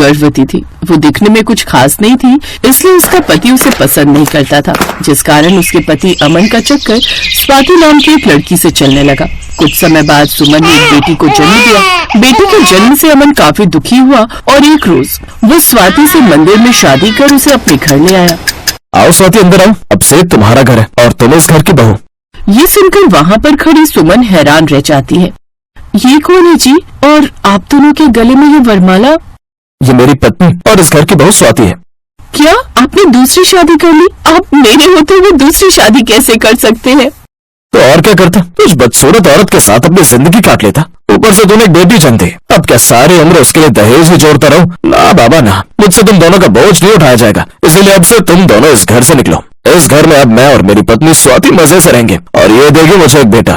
गर्भवती थी। वो दिखने में कुछ खास नहीं थी, इसलिए उसका पति उसे पसंद नहीं करता था, जिस कारण उसके पति अमन का चक्कर स्वाति नाम की एक लड़की से चलने लगा। कुछ समय बाद सुमन ने एक बेटी को जन्म दिया। बेटी के जन्म से अमन काफी दुखी हुआ और एक रोज वो स्वाति से मंदिर में शादी कर उसे अपने घर ले आया। आओ स्वाति, अंदर आओ, अब से तुम्हारा घर है और तुम इस घर की बहू। ये सुनकर वहाँ पर खड़ी सुमन हैरान रह जाती है। ये कौन है जी? और आप दोनों के गले में ये वरमाला? ये मेरी पत्नी और इस घर की बहू स्वाति है। क्या आपने दूसरी शादी कर ली? आप मेरे होते हुए दूसरी शादी कैसे कर सकते हैं? तो और क्या करता, उस बदसूरत औरत के साथ अपनी जिंदगी काट लेता। ऊपर से तुम एक बेटी जन्म दी, अब क्या सारी उम्र उसके लिए दहेज ही जोड़ता रहूं? ना बाबा ना, मुझसे तुम दोनों का बोझ नहीं उठाया जाएगा, इसीलिए अब से तुम दोनों इस घर से निकलो। इस घर में अब मैं और मेरी पत्नी स्वाति मजे से रहेंगे और ये देगी मुझे एक बेटा।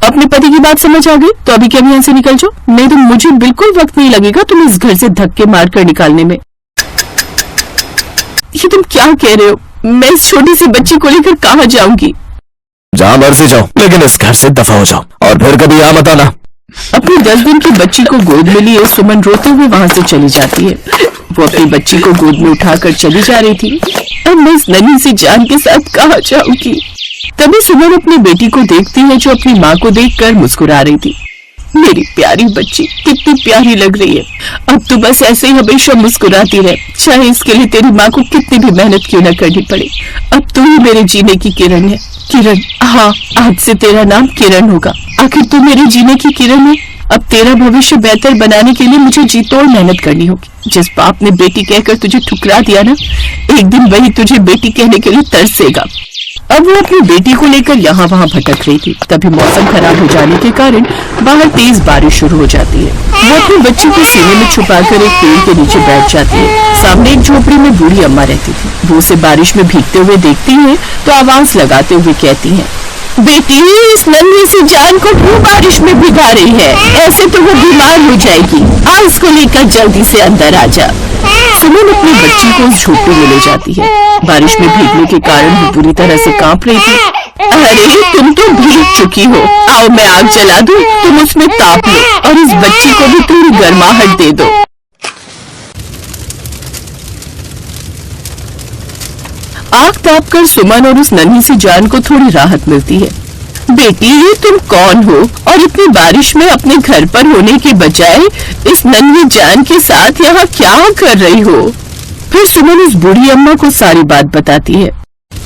अपने पति की बात समझ आ गई तो अभी क्या यहाँ से निकल जाओ, नहीं तो मुझे बिल्कुल वक्त नहीं लगेगा तुम इस घर से धक्के मार कर निकालने में। ये तुम क्या कह रहे हो? मैं इस छोटी सी बच्ची को लेकर कहाँ जाऊंगी? जहाँ मर्जी जाओ, लेकिन इस घर से दफा हो जाओ और फिर कभी यहाँ मत आना। अपनी 10 दिन की बच्ची को गोद में लिए सुमन रोते हुए वहाँ से चली जाती है। वो अपनी बच्ची को गोद में उठाकर चली जा रही थी। अब मैं इस नन्ही सी जान के साथ कहाँ जाऊंगी? तभी सुमन अपनी बेटी को देखती है जो अपनी माँ को देखकर मुस्कुरा रही थी। मेरी प्यारी बच्ची कितनी प्यारी लग रही है, अब तो बस ऐसे ही हमेशा मुस्कुराती रहे, चाहे इसके लिए तेरी माँ को कितनी भी मेहनत क्यों न करनी पड़े। अब तो ही मेरे जीने की किरण है। किरण, हाँ, आज से तेरा नाम किरण होगा। आखिर तू मेरे जीने की किरण है। अब तेरा भविष्य बेहतर बनाने के लिए मुझे जी तोड़ मेहनत करनी होगी। जिस बाप ने बेटी कहकर तुझे ठुकरा दिया ना, एक दिन वही तुझे बेटी कहने के लिए तरसेगा। अब वो अपनी बेटी को लेकर यहाँ वहाँ भटक रही थी। तभी मौसम खराब हो जाने के कारण बाहर तेज बारिश शुरू हो जाती है। वो अपनी बच्ची को सीने में छुपाकर एक पेड़ के नीचे बैठ जाती है। सामने एक झोपड़ी में बूढ़ी अम्मा रहती थी। वो उसे बारिश में भीगते हुए देखती है तो आवाज लगाते हुए कहती है, बेटी, इस नन्ही सी जान को क्यों बारिश में भिगा रही है? ऐसे तो वो बीमार हो जाएगी। आ, इसको लेकर जल्दी से अंदर आ जा। सुमन अपनी बच्ची को उस झोपड़ी में ले जाती है। बारिश में भीगने के कारण वो बुरी तरह से कांप रही थी। अरे, तुम तो भीग चुकी हो। आओ मैं आग जला दूं, तुम उसमें ताप लो और इस बच्ची को भी थोड़ी गर्माहट दे दो। आग ताप कर सुमन और उस नन्ही सी जान को थोड़ी राहत मिलती है। बेटी, ये तुम कौन हो और इतनी बारिश में अपने घर पर होने के बजाय इस नन्ही जान के साथ यहाँ क्या कर रही हो? फिर सुमन उस बूढ़ी अम्मा को सारी बात बताती है।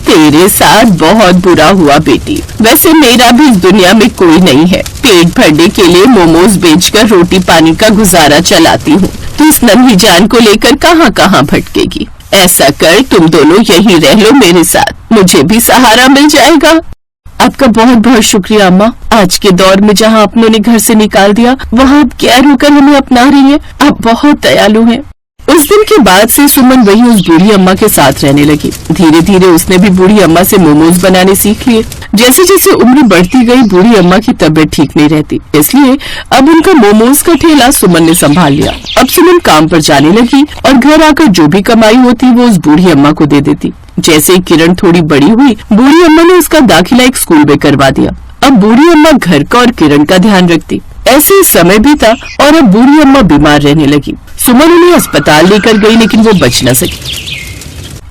तेरे साथ बहुत बुरा हुआ बेटी। वैसे मेरा भी इस दुनिया में कोई नहीं है। पेट भरने के लिए मोमोज बेचकर रोटी पानी का गुजारा चलाती हूँ। तो इस नन्ही जान को लेकर कहाँ कहाँ भटकेगी। ऐसा कर, तुम दोनों यहीं रह लो मेरे साथ, मुझे भी सहारा मिल जाएगा। आपका बहुत बहुत शुक्रिया अम्मा। आज के दौर में जहाँ अपनों ने घर से निकाल दिया, वहाँ आप गैर होकर हमें अपना रही हैं। आप बहुत दयालु हैं। उस दिन के बाद से सुमन वही उस बूढ़ी अम्मा के साथ रहने लगी। धीरे धीरे उसने भी बूढ़ी अम्मा से मोमोज बनाने सीख लिए। जैसे जैसे उम्र बढ़ती गई, बूढ़ी अम्मा की तबीयत ठीक नहीं रहती, इसलिए अब उनका मोमोज का ठेला सुमन ने संभाल लिया। अब सुमन काम पर जाने लगी और घर आकर जो भी कमाई होती वो उस बूढ़ी अम्मा को दे देती। जैसे ही किरण थोड़ी बड़ी हुई, बूढ़ी अम्मा ने उसका दाखिला एक स्कूल में करवा दिया। अब बूढ़ी अम्मा घर का और किरण का ध्यान रखती। ऐसे ही समय बीता और अब बूढ़ी अम्मा बीमार रहने लगी। सुमन उन्हें अस्पताल लेकर गई, लेकिन वो बच न सकी।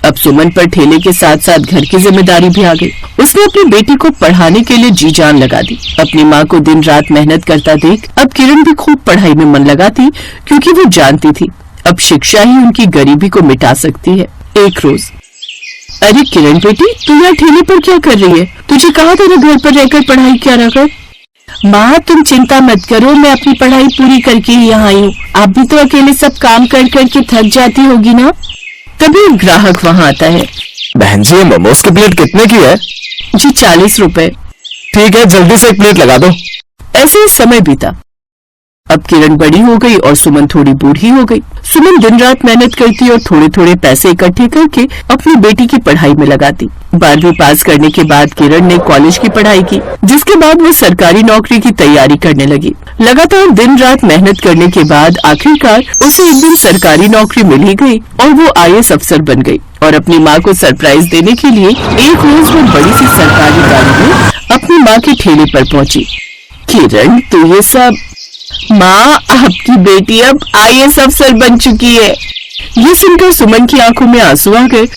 अब सुमन पर ठेले के साथ साथ घर की जिम्मेदारी भी आ गई। उसने अपनी बेटी को पढ़ाने के लिए जी जान लगा दी। अपनी माँ को दिन रात मेहनत करता देख अब किरण भी खूब पढ़ाई में मन लगाती, क्योंकि वो जानती थी अब शिक्षा ही उनकी गरीबी को मिटा सकती है। एक रोज, अरे किरण बेटी, तू यहाँ ठेले पर क्या कर रही है? तुझे कहा था घर पर रहकर पढ़ाई क्या ना कर। माँ, तुम चिंता मत करो, मैं अपनी पढ़ाई पूरी करके ही यहाँ आई हूँ। आप भी तो अकेले सब काम कर करके थक जाती होगी ना। तभी एक ग्राहक वहाँ आता है। बहन जी, मोमोज की प्लेट कितने की है? जी 40 रुपए। ठीक है, जल्दी से एक प्लेट लगा दो। ऐसे ही समय बीता। अब किरण बड़ी हो गई और सुमन थोड़ी बूढ़ी हो गई। सुमन दिन रात मेहनत करती और थोड़े थोड़े पैसे इकट्ठे करके अपनी बेटी की पढ़ाई में लगाती। 12वीं पास करने के बाद किरण ने कॉलेज की पढ़ाई की, जिसके बाद वो सरकारी नौकरी की तैयारी करने लगी। लगातार दिन रात मेहनत करने के बाद आखिरकार उसे एक दिन सरकारी नौकरी मिल ही गई और वो IAS अफसर बन गई। और अपनी माँ को सरप्राइज देने के लिए एक रोज वो बड़ी सी सरकारी गाड़ी में अपनी माँ के ठेले पर पहुँची। किरण, तो ये सब माँ, आपकी बेटी अब IAS अफसर बन चुकी है। ये सुनकर सुमन की आंखों में आंसू आ गए।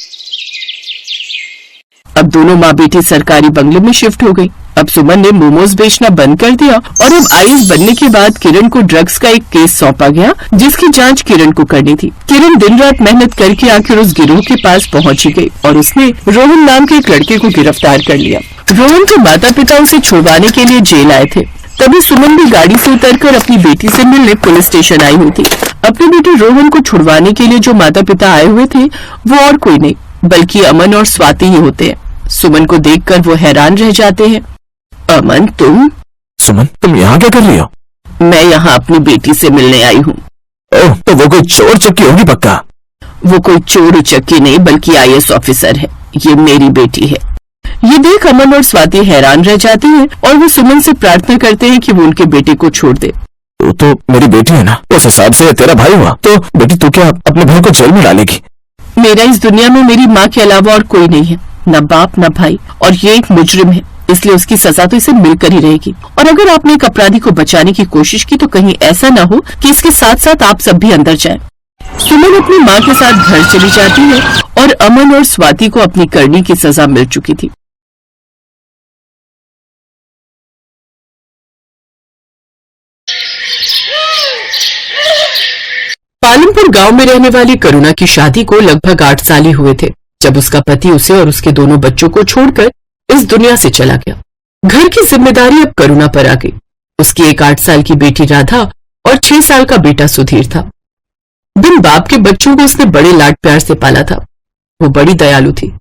अब दोनों माँ बेटी सरकारी बंगले में शिफ्ट हो गई। अब सुमन ने मोमोज बेचना बंद कर दिया और अब IAS बनने के बाद किरण को ड्रग्स का एक केस सौंपा गया, जिसकी जांच किरण को करनी थी। किरण दिन रात मेहनत करके आखिर उस गिरोह के पास पहुंची गई और उसने रोहन नाम के एक लड़के को गिरफ्तार कर लिया। रोहन के माता पिता उसे छुड़वाने के लिए जेल आए थे। तभी सुमन भी गाड़ी से उतरकर अपनी बेटी से मिलने पुलिस स्टेशन आई हुई थी। अपने बेटे रोहन को छुड़वाने के लिए जो माता पिता आए हुए थे वो और कोई नहीं बल्कि अमन और स्वाति ही होते हैं। सुमन को देखकर वो हैरान रह जाते हैं। अमन, तुम? सुमन, तुम यहाँ क्या कर रही हो? मैं यहाँ अपनी बेटी से मिलने आई हूँ। ओह, तो वो कोई चोर चक्की होगी पक्का? वो कोई चोर चक्की नहीं बल्कि IAS ऑफिसर है। ये मेरी बेटी है। ये देख अमन और स्वाति हैरान रह जाती हैं और वो सुमन से प्रार्थना करते हैं कि वो उनके बेटे को छोड़ दे। तो मेरी बेटी है ना, उस हिसाब से तेरा भाई हुआ। तो बेटी, तू क्या अपने भाई को जेल में डालेगी? मेरा इस दुनिया में मेरी माँ के अलावा और कोई नहीं है, न बाप न भाई, और ये एक मुजरिम है, इसलिए उसकी सजा तो इसे मिलकर ही रहेगी। और अगर आपने एक अपराधी को बचाने की कोशिश की तो कहीं ऐसा न हो कि इसके साथ साथ आप सब भी अंदर जाएं। सुमन अपनी माँ के साथ घर चली जाती है और अमन और स्वाति को अपनी करनी की सजा मिल चुकी थी। पालमपुर गांव में रहने वाली करुणा की शादी को लगभग 8 साल ही हुए थे जब उसका पति उसे और उसके दोनों बच्चों को छोड़कर इस दुनिया से चला गया। घर की जिम्मेदारी अब करुणा पर आ गई। उसकी एक 8 साल की बेटी राधा और 6 साल का बेटा सुधीर था। बिन बाप के बच्चों को उसने बड़े लाड प्यार से पाला था। वो बड़ी दयालु थी।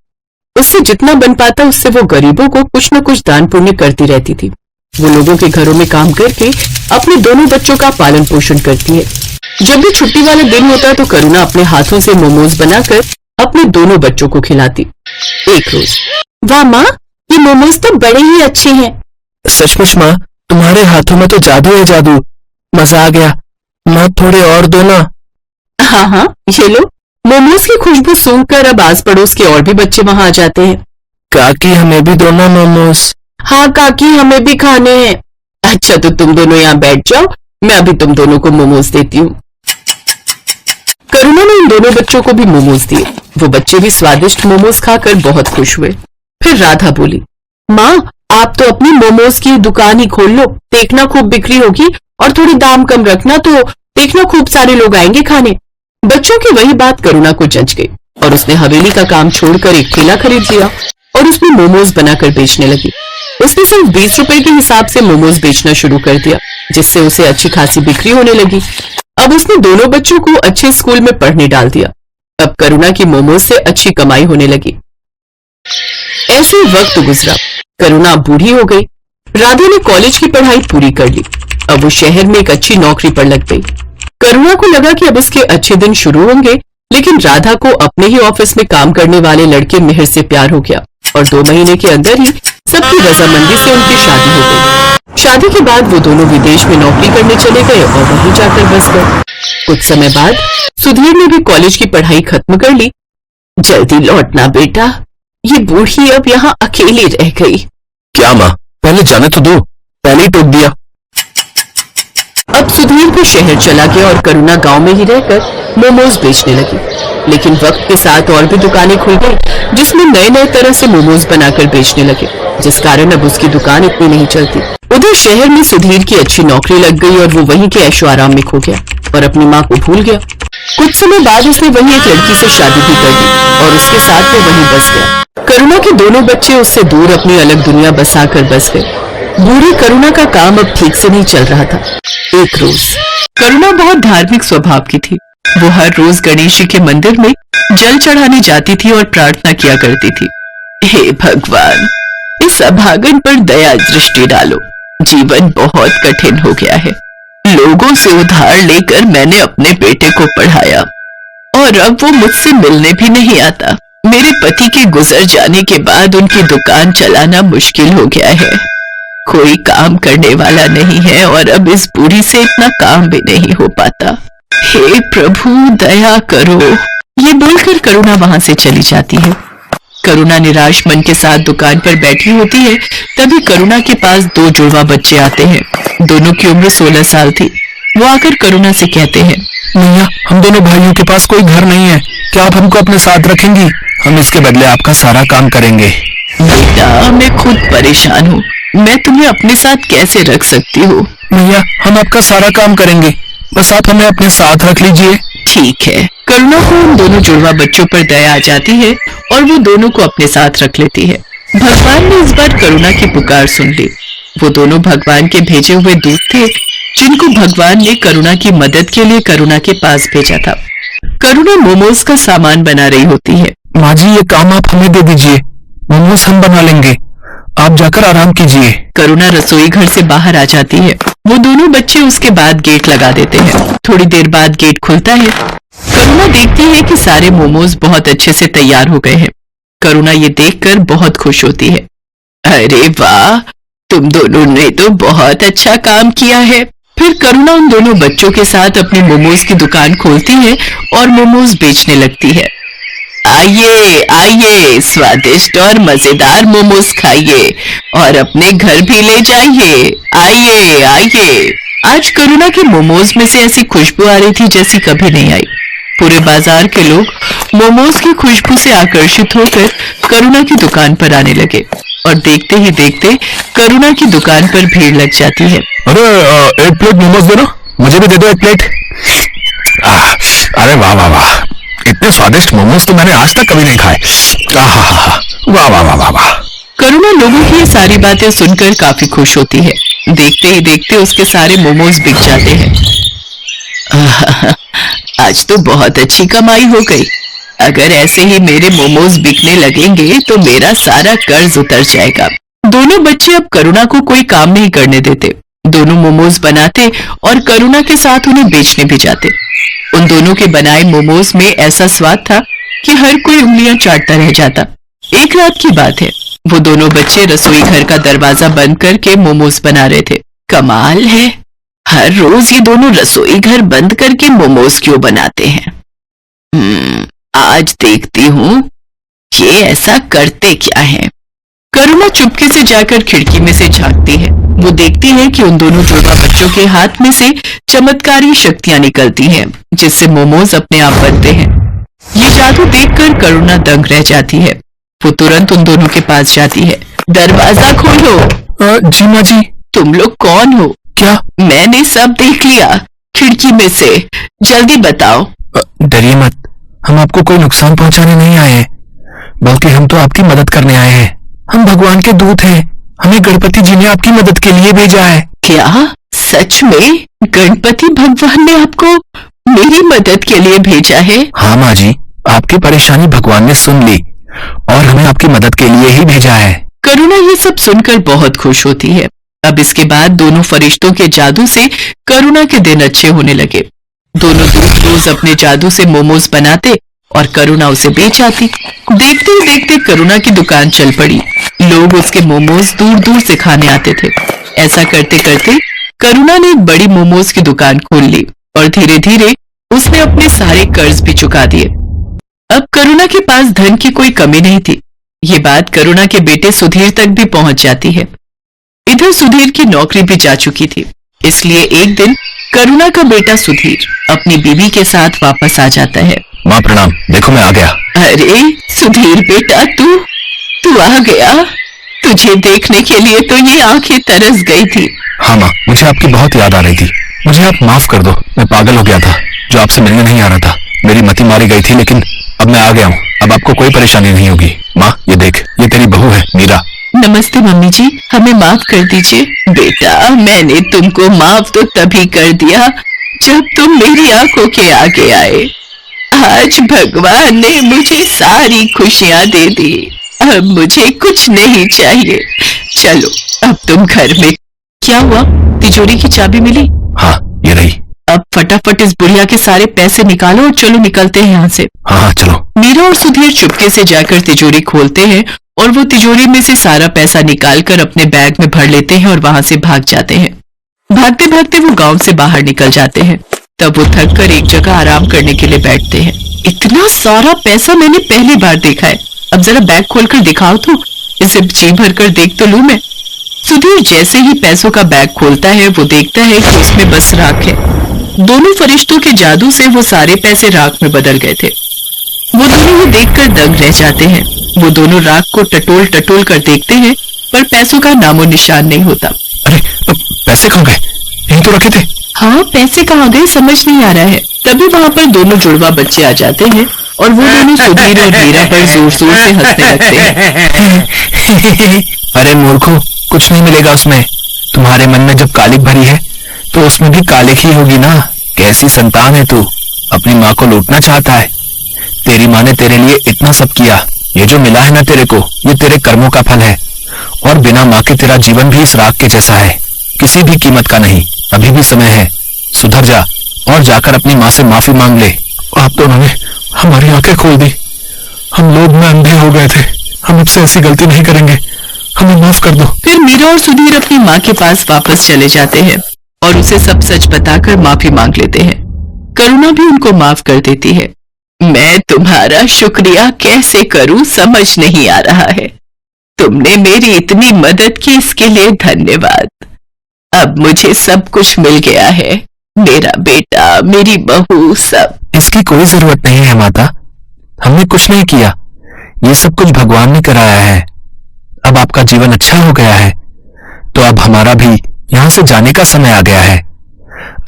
उससे जितना बन पाता उससे वो गरीबों को कुछ न कुछ दान पुण्य करती रहती थी। वो लोगों के घरों में काम करके अपने दोनों बच्चों का पालन पोषण करती है। जब भी छुट्टी वाला दिन होता तो करुणा अपने हाथों से मोमोज बनाकर अपने दोनों बच्चों को खिलाती। एक रोज, वाह माँ, ये मोमोज तो बड़े ही अच्छे हैं। सचमुच माँ, तुम्हारे हाथों में तो जादू है जादू। मजा आ गया। माँ, थोड़े और दो ना। हाँ हाँ, ये लो। मोमोज की खुशबू सूंघकर अब आस पड़ोस के और भी बच्चे वहाँ आ जाते हैं। काकी, हमें भी दो ना मोमोज। हाँ काकी, हमें भी खाने हैं। अच्छा, तो तुम दोनों यहाँ बैठ जाओ, मैं अभी तुम दोनों को मोमोज देती हूँ। करुणा ने इन दोनों बच्चों को भी मोमोज दिए। वो बच्चे भी स्वादिष्ट मोमोज खाकर बहुत खुश हुए। फिर राधा बोली, माँ, आप तो अपनी मोमोज की दुकान ही खोल लो, देखना खूब बिक्री होगी, और थोड़ी दाम कम रखना तो देखना खूब सारे लोग आएंगे खाने। बच्चों की वही बात करुणा को जच गई और उसने हवेली का काम छोड़कर एक ठेला खरीद लिया और उसमें मोमोज बनाकर बेचने लगी। उसने सिर्फ 20 रुपए के हिसाब से मोमोज बेचना शुरू कर दिया, जिससे उसे अच्छी खासी बिक्री होने लगी। अब उसने दोनों बच्चों को अच्छे स्कूल में पढ़ने डाल दिया। अब करुणा की मोमोज से अच्छी कमाई होने लगी। ऐसे ही वक्त गुजरा। करुणा बूढ़ी हो गई। राधा ने कॉलेज की पढ़ाई पूरी कर ली। अब वो शहर में एक अच्छी नौकरी पर लग गई। करुणा को लगा कि अब उसके अच्छे दिन शुरू होंगे, लेकिन राधा को अपने ही ऑफिस में काम करने वाले लड़के मिहिर से प्यार हो गया और 2 महीने के अंदर ही सबकी रजामंदी से उनकी शादी हो गई। शादी के बाद वो दोनों विदेश में नौकरी करने चले गए और वहीं जाकर बस गए। कुछ समय बाद सुधीर ने भी कॉलेज की पढ़ाई खत्म कर ली। जल्दी लौटना बेटा, ये बूढ़ी अब यहाँ अकेली रह गई। क्या माँ, पहले जाने तो दो, पहले ही टोक दिया। अब सुधीर भी शहर चला गया और करुणा गांव में ही रहकर मोमोज बेचने लगी। लेकिन वक्त के साथ और भी दुकानें खुल गई जिसमें नए नए तरह से मोमोज बनाकर बेचने लगे, जिस कारण अब उसकी दुकान इतनी नहीं चलती। उधर शहर में सुधीर की अच्छी नौकरी लग गई और वो वहीं के ऐशो आराम में खो गया और अपनी माँ को भूल गया। कुछ समय बाद उसने वहीं एक लड़की से शादी भी कर दी और उसके साथ वो वहीं बस गया। करुणा के दोनों बच्चे उससे दूर अपनी अलग दुनिया बसाकर बस गए। बूढ़ी करुणा का काम अब ठीक से नहीं चल रहा था। एक रोज करुणा बहुत धार्मिक स्वभाव की थी। वो हर रोज गणेश जी के मंदिर में जल चढ़ाने जाती थी और प्रार्थना किया करती थी, हे भगवान, इस अभागन पर दया दृष्टि डालो। जीवन बहुत कठिन हो गया है। लोगों से उधार लेकर मैंने अपने बेटे को पढ़ाया और अब वो मुझसे मिलने भी नहीं आता। मेरे पति के गुजर जाने के बाद उनकी दुकान चलाना मुश्किल हो गया है। कोई काम करने वाला नहीं है और अब इस बूढ़ी से इतना काम भी नहीं हो पाता। हे प्रभु, दया करो। ये बोलकर करुणा वहां से चली जाती है। करुणा निराश मन के साथ दुकान पर बैठी होती है। तभी करुणा के पास 2 जुड़वा बच्चे आते हैं। दोनों की उम्र 16 साल थी। वो आकर करुणा से कहते हैं, मैया, हम दोनों भाइयों के पास कोई घर नहीं है, क्या आप हमको अपने साथ रखेंगी? हम इसके बदले आपका सारा काम करेंगे। बेटा, मैं खुद परेशान हूँ, मैं तुम्हें अपने साथ कैसे रख सकती हूँ? मैया, हम आपका सारा काम करेंगे, बस आप हमें अपने साथ रख लीजिए। ठीक है। करुणा को उन दोनों जुड़वा बच्चों पर दया आ जाती है और वो दोनों को अपने साथ रख लेती है। भगवान ने इस बार करुणा की पुकार सुन ली। वो दोनों भगवान के भेजे हुए दूत थे, जिनको भगवान ने करुणा की मदद के लिए करुणा के पास भेजा था। करुणा मोमोज का सामान बना रही होती है। माँ जी, ये काम आप हमें दे दीजिए, मोमोज हम बना लेंगे, आप जाकर आराम कीजिए। करुणा रसोई घर से बाहर आ जाती है। वो दोनों बच्चे उसके बाद गेट लगा देते हैं। थोड़ी देर बाद गेट खुलता है। करुणा देखती है कि सारे मोमोज बहुत अच्छे से तैयार हो गए हैं। करुणा ये देखकर बहुत खुश होती है। अरे वाह, तुम दोनों ने तो बहुत अच्छा काम किया है। फिर करुणा उन दोनों बच्चों के साथ अपनी मोमोज की दुकान खोलती है और मोमोज बेचने लगती है। आइए आइए, स्वादिष्ट और मजेदार मोमोज खाइए और अपने घर भी ले जाइए। आइए आइए। आज करुणा के मोमोज में से ऐसी खुशबू आ रही थी जैसी कभी नहीं आई। पूरे बाजार के लोग मोमोज की खुशबू से आकर्षित होकर करुणा की दुकान पर आने लगे और देखते ही देखते करुणा की दुकान पर भीड़ लग जाती है। अरे एक प्लेट मोमोज दो ना, मुझे भी दे दो एक प्लेट। अरे वाह वाह वाह, इतने स्वादिष्ट मोमोज तो मैंने आज तक कभी नहीं खाए। वाह वाह वाह वाह वाह। करुणा लोगों की ये सारी बातें सुनकर काफी खुश होती है। देखते ही देखते उसके सारे मोमोज बिक जाते हैं। आज तो बहुत अच्छी कमाई हो गई। अगर ऐसे ही मेरे मोमोज बिकने लगेंगे तो मेरा सारा कर्ज उतर जाएगा। दोनों बच्चे अब करुणा को कोई काम नहीं करने देते। दोनों मोमोज बनाते और करुणा के साथ उन्हें बेचने भी जाते। उन दोनों के बनाए मोमोज में ऐसा स्वाद था कि हर कोई उंगलियां चाटता रह जाता। एक रात की बात है, वो दोनों बच्चे रसोई घर का दरवाजा बंद करके मोमोज बना रहे थे। कमाल है, हर रोज ये दोनों रसोई घर बंद करके मोमोज क्यों बनाते हैं? आज देखती हूँ ये ऐसा करते क्या है। करुणा चुपके से जाकर खिड़की में से झांकती है। वो देखती है कि उन दोनों जुड़वा बच्चों के हाथ में से चमत्कारी शक्तियां निकलती हैं, जिससे मोमोज अपने आप बनते हैं। ये जादू देखकर करुणा दंग रह जाती है। वो तुरंत उन दोनों के पास जाती है। दरवाजा खोलो। जी माँ जी। तुम लोग कौन हो? क्या? मैंने सब देख लिया खिड़की में से, जल्दी बताओ। डरिए मत, हम आपको कोई नुकसान पहुंचाने नहीं आए हैं, बल्कि हम तो आपकी मदद करने आए हैं। हम भगवान के दूत हैं, हमें गणपति जी ने आपकी मदद के लिए भेजा है। क्या सच में गणपति भगवान ने आपको मेरी मदद के लिए भेजा है? हाँ माँ जी, आपकी परेशानी भगवान ने सुन ली और हमें आपकी मदद के लिए ही भेजा है। करुणा ये सब सुनकर बहुत खुश होती है। अब इसके बाद दोनों फरिश्तों के जादू से करुणा के दिन अच्छे होने लगे। दोनों दूत रोज अपने जादू से मोमोज बनाते और करुणा उसे बेच आती। देखते ही देखते करुणा की दुकान चल पड़ी। लोग उसके मोमोज दूर दूर से खाने आते थे। ऐसा करते करते करुणा ने एक बड़ी मोमोज की दुकान खोल ली और धीरे धीरे उसने अपने सारे कर्ज भी चुका दिए। अब करुणा के पास धन की कोई कमी नहीं थी। ये बात करुणा के बेटे सुधीर तक भी पहुंच जाती है। इधर सुधीर की नौकरी भी जा चुकी थी, इसलिए एक दिन करुणा का बेटा सुधीर अपनी बीवी के साथ वापस आ जाता है। माँ प्रणाम, देखो मैं आ गया। अरे सुधीर बेटा, तू आ गया। तुझे देखने के लिए तो ये आंखें तरस गई थी। हाँ माँ, मुझे आपकी बहुत याद आ रही थी। मुझे आप माफ कर दो, मैं पागल हो गया था जो आपसे मिलने नहीं आ रहा था। मेरी मति मारी गई थी, लेकिन अब मैं आ गया हूँ। अब आपको कोई परेशानी नहीं होगी। माँ ये देख, ये तेरी बहू है मीरा। नमस्ते मम्मी जी, हमें माफ कर दीजिए। बेटा, मैंने तुमको माफ तो तभी कर दिया जब तुम मेरी आंखों के आगे आए। आज भगवान ने मुझे सारी खुशियां दे दी। अब मुझे कुछ नहीं चाहिए। चलो अब तुम घर में। क्या हुआ? तिजोरी की चाबी मिली? हाँ ये रही। अब फटाफट इस बुढ़िया के सारे पैसे निकालो और चलो निकलते हैं यहाँ से। हाँ चलो। मीरा और सुधीर चुपके से जाकर तिजोरी खोलते हैं और वो तिजोरी में से सारा पैसा निकालकर अपने बैग में भर लेते हैं और वहां से भाग जाते हैं। भागते भागते वो गांव से बाहर निकल जाते हैं। तब वो थक कर एक जगह आराम करने के लिए बैठते हैं। इतना सारा पैसा मैंने पहली बार देखा है। अब जरा बैग खोलकर दिखाओ तो, इसे जी भर कर देख तो लूं मैं। सुधीर जैसे ही पैसों का बैग खोलता है वो देखता है कि उसमें बस राख है। दोनों फरिश्तों के जादू से वो सारे पैसे राख में बदल गए थे। वो दोनों ये देखकर दंग रह जाते हैं। वो दोनों राख को टटोल टटोल कर देखते हैं, पर पैसों का नामो निशान नहीं होता। अरे पैसे कहाँ गए? यहीं तो रखे थे। हाँ, पैसे कहाँ गए समझ नहीं आ रहा है। तभी वहाँ पर दोनों जुड़वा बच्चे आ जाते हैं और वो दोनों सुधीर और मीरा पर जोर जोर से हंसने लगते हैं। अरे मूर्खों, कुछ नहीं मिलेगा उसमें। तुम्हारे मन में जब कालिक भरी है तो उसमें भी कालिक ही होगी ना। कैसी संतान है तू, अपनी माँ को लूटना चाहता है। तेरी माँ ने तेरे लिए इतना सब किया, ये जो मिला है ना तेरे को, ये तेरे कर्मों का फल है। और बिना माँ के तेरा जीवन भी इस राख के जैसा है, किसी भी कीमत का नहीं। अभी भी समय है, सुधर जा और जाकर अपनी माँ से माफी मांग ले। आप दोनों ने हमारी आंखें खोल दी, हम लोग में अंधे हो गए थे। हम अब से ऐसी गलती नहीं करेंगे, हमें माफ कर दो। फिर मीरा और सुधीर अपनी माँ के पास वापस चले जाते हैं और उसे सब सच बताकर माफी मांग लेते हैं। करुणा भी उनको माफ कर देती है। मैं तुम्हारा शुक्रिया कैसे करूं समझ नहीं आ रहा है। तुमने मेरी इतनी मदद की, इसके लिए धन्यवाद। अब मुझे सब कुछ मिल गया है, मेरा बेटा, मेरी बहू, सब। इसकी कोई जरूरत नहीं है माता, हमने कुछ नहीं किया, ये सब कुछ भगवान ने कराया है। अब आपका जीवन अच्छा हो गया है, तो अब हमारा भी यहाँ से जाने का समय आ गया है।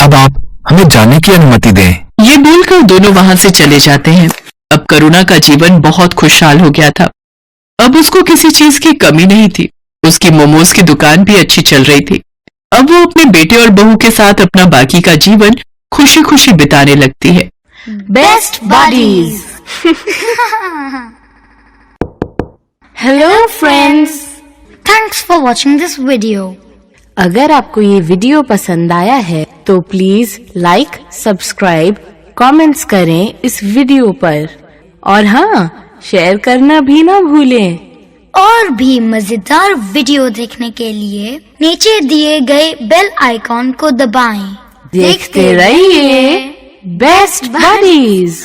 अब आप हमें जाने की अनुमति दें। ये बोलकर दोनों वहां से चले जाते हैं। अब करुणा का जीवन बहुत खुशहाल हो गया था। अब उसको किसी चीज की कमी नहीं थी। उसकी मोमोज की दुकान भी अच्छी चल रही थी। अब वो अपने बेटे और बहू के साथ अपना बाकी का जीवन खुशी खुशी बिताने लगती है। Best buddies. Hello friends. Thanks for watching this video. अगर आपको ये वीडियो पसंद आया है तो प्लीज लाइक, सब्सक्राइब, कमेंट्स करें इस वीडियो पर और हाँ, शेयर करना भी ना भूलें। और भी मजेदार वीडियो देखने के लिए नीचे दिए गए बेल आइकॉन को दबाएं। देखते रहिए बेस्ट बडीज।